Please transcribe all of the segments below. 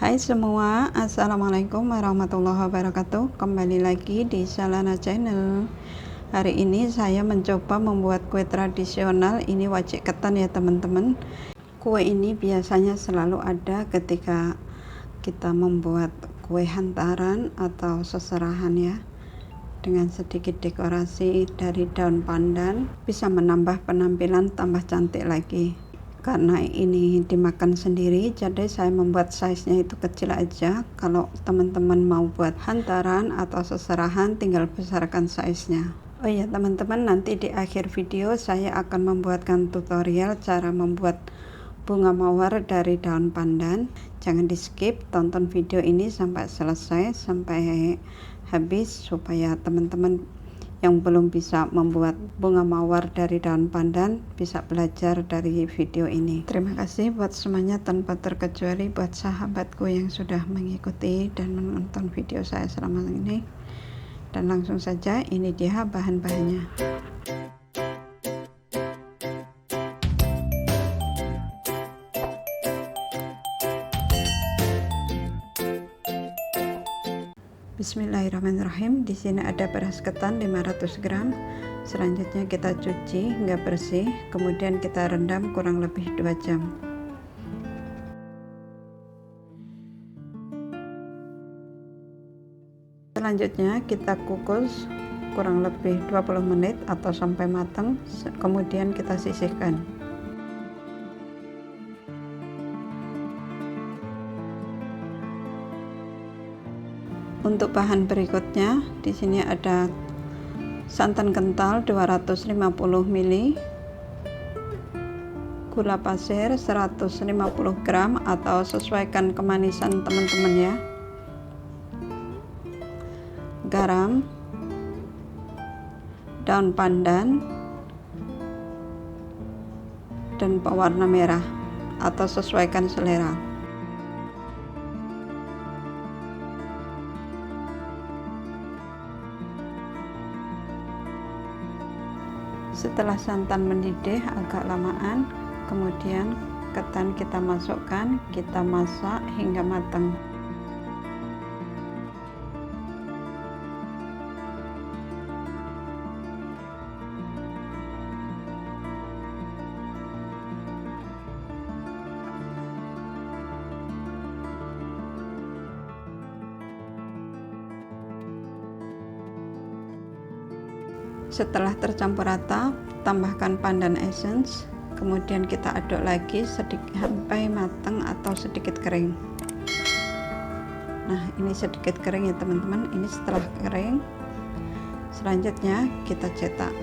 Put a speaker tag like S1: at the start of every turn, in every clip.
S1: Hai semua, Assalamualaikum warahmatullahi wabarakatuh. Kembali lagi di Shalana Channel. Hari ini saya mencoba membuat kue tradisional. Ini wajik ketan ya teman-teman. Kue ini biasanya selalu ada ketika kita membuat kue hantaran atau seserahan ya. Dengan sedikit dekorasi dari daun pandan bisa menambah penampilan tambah cantik lagi. Karena ini dimakan sendiri, jadi saya membuat size-nya itu kecil aja. Kalau teman-teman mau buat hantaran atau seserahan, tinggal besarkan size-nya. Oh ya teman-teman, nanti di akhir video saya akan membuatkan tutorial cara membuat bunga mawar dari daun pandan. Jangan di skip, tonton video ini sampai selesai, sampai habis, supaya teman-teman yang belum bisa membuat bunga mawar dari daun pandan bisa belajar dari video ini. Terima kasih buat semuanya tanpa terkecuali buat sahabatku yang sudah mengikuti dan menonton video saya selama ini. Dan langsung saja, ini dia bahan-bahannya. Bismillahirrahmanirrahim. Di sini ada beras ketan 500 gram. Selanjutnya kita cuci hingga bersih, kemudian kita rendam kurang lebih 2 jam. Selanjutnya kita kukus kurang lebih 20 menit atau sampai matang, kemudian kita sisihkan. Untuk bahan berikutnya, di sini ada santan kental 250 ml, gula pasir 150 gram atau sesuaikan kemanisan teman-teman ya, garam, daun pandan, dan pewarna merah atau sesuaikan selera. Setelah santan mendidih agak lamaan, kemudian ketan kita masukkan, kita masak hingga matang. Setelah tercampur rata, tambahkan pandan essence, kemudian kita aduk lagi sedikit sampai matang atau sedikit kering. Nah, ini sedikit kering ya teman-teman. Ini setelah kering, selanjutnya kita cetak.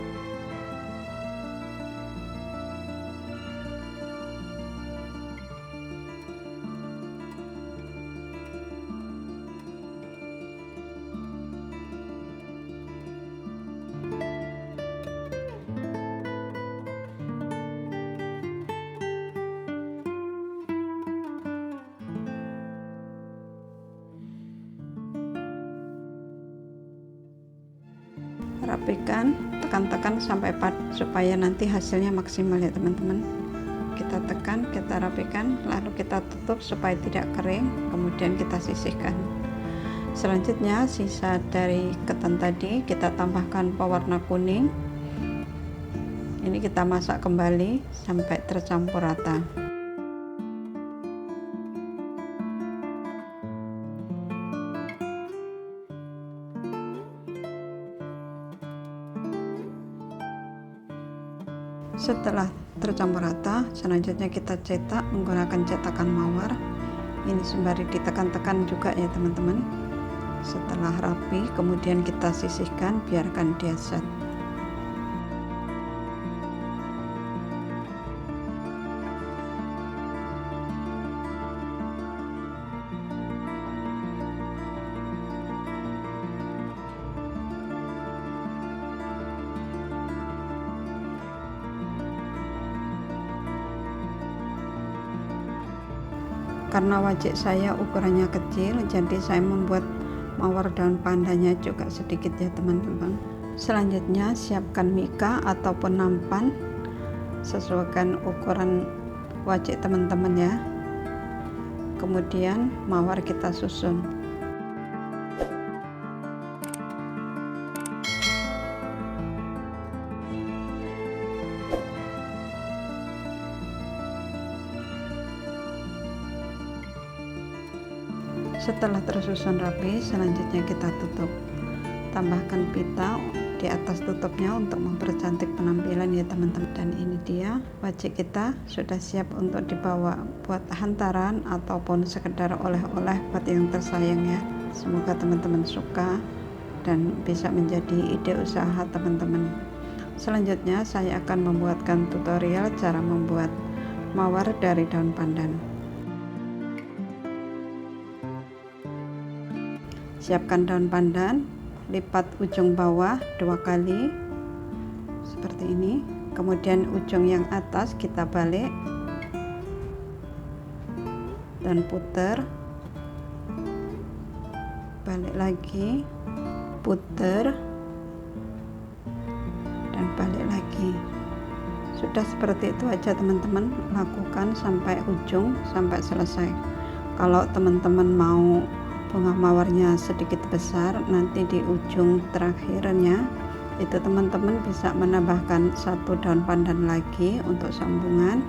S1: Rapikan, tekan-tekan sampai supaya nanti hasilnya maksimal ya teman-teman. Kita tekan, kita rapikan, lalu kita tutup supaya tidak kering, kemudian kita sisihkan. Selanjutnya sisa dari ketan tadi kita tambahkan pewarna kuning. Ini kita masak kembali sampai tercampur rata. Setelah tercampur rata, selanjutnya kita cetak menggunakan cetakan mawar. Ini sembari ditekan-tekan juga ya teman-teman. Setelah rapi, kemudian kita sisihkan, biarkan dia set. Karena wajik saya ukurannya kecil, jadi saya membuat mawar daun pandannya juga sedikit ya teman-teman. Selanjutnya siapkan mika ataupun nampan, sesuaikan ukuran wajik teman-teman ya. kemudian mawar kita susun. Setelah tersusun rapi, selanjutnya kita tutup. Tambahkan pita di atas tutupnya untuk mempercantik penampilan ya teman-teman. Dan ini dia wajik kita sudah siap untuk dibawa buat hantaran ataupun sekedar oleh-oleh buat yang tersayang ya. Semoga teman-teman suka dan bisa menjadi ide usaha teman-teman. Selanjutnya saya akan membuatkan tutorial cara membuat mawar dari daun pandan. Siapkan daun pandan, lipat ujung bawah 2 kali seperti ini, kemudian ujung yang atas kita balik dan putar, balik lagi, putar dan balik lagi. Sudah seperti itu aja teman-teman, lakukan sampai ujung, sampai selesai. Kalau teman-teman mau bunga mawarnya sedikit besar, nanti di ujung terakhirnya itu teman-teman bisa menambahkan 1 daun pandan lagi untuk sambungan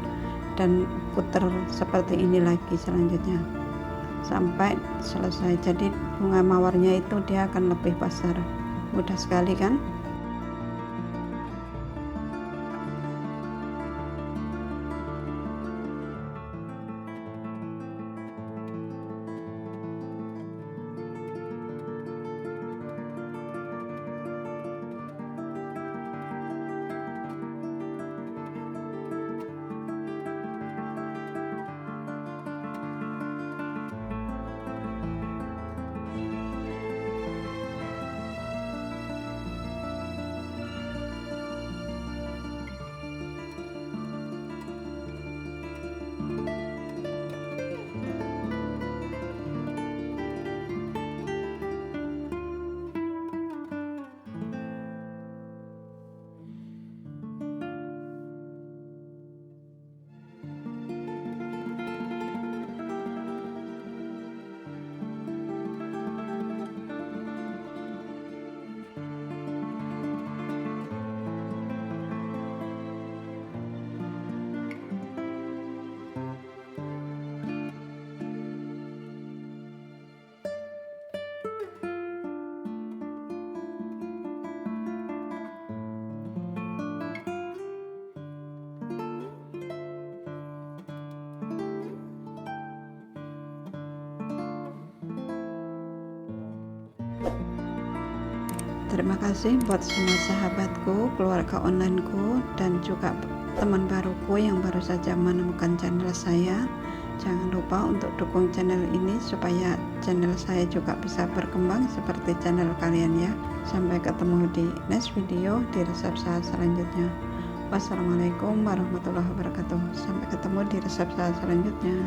S1: dan putar seperti ini lagi selanjutnya sampai selesai. Jadi bunga mawarnya itu dia akan lebih besar. Mudah sekali kan? Terima kasih buat semua sahabatku, keluarga onlineku, dan juga teman baruku yang baru saja menemukan channel saya. Jangan lupa untuk dukung channel ini supaya channel saya juga bisa berkembang seperti channel kalian ya. Sampai ketemu di next video di resep saya selanjutnya. Wassalamualaikum warahmatullahi wabarakatuh. Sampai ketemu di resep saya selanjutnya.